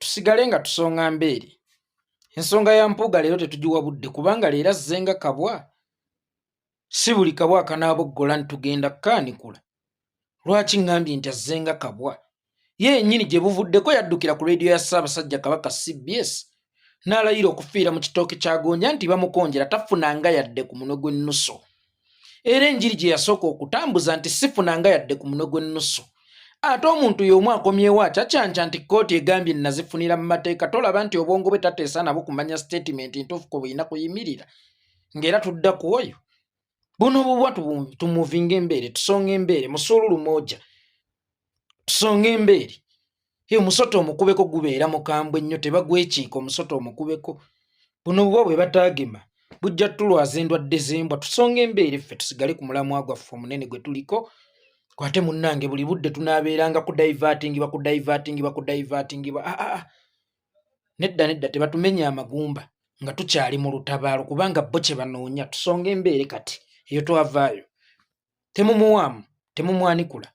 tusigale nga tusonga mbeeri. Ensonga ya Mpuuga leero tetugiwa budde kubanga leero azze nga kabwa. Si buli kabwa akanaaboggola ntugenda kukaanikula. Lwaki ngambye nti azze nga kabwa? Ye yennyini gye buvuddeko yaddukira ku leediyo ya Ssaabasajja Kabaka CBS n'alayira okufiira mu kitooke kya Gonja nti bamukonjera tafunanga yadde ku munwe gw'ennusu. Era enjiri gye yasooka okutambuza nti sifunanga yadde ku munwe gw'ennusu. Ate omuntu y'omu akomyewo acacanja nti kkooti egambye nazifunira mu mateeka, tolaba nti obwongo bwe tateesa nabo kumanya statement ntuufu ko buyina kuyimirira. Ng'era tudda ku oyo. Buno bubwa tumuvinga embeere, tusonga embeere, musululu moja. Tusonga embeere. Omusoto omukubeko gubeera mukambwe nnyo, tebagwekiika omusoto omukubeko. Buno bubwa bwe bataagema bujja tulwaza endwadde z'embwa. Tusonga embeere ffe tusigale ku mulamwa gwaffe omunene gwe tuliko. Kwate munnange buli budde tunaabeeranga kudaivatingibwa. Nedda tebatumenya amagumba nga tukyali mu lutabaalo kubanga bo kye banoonya. Tusonga embeere kati eyo twavaayo. Temumuwaamu, temumwanikula.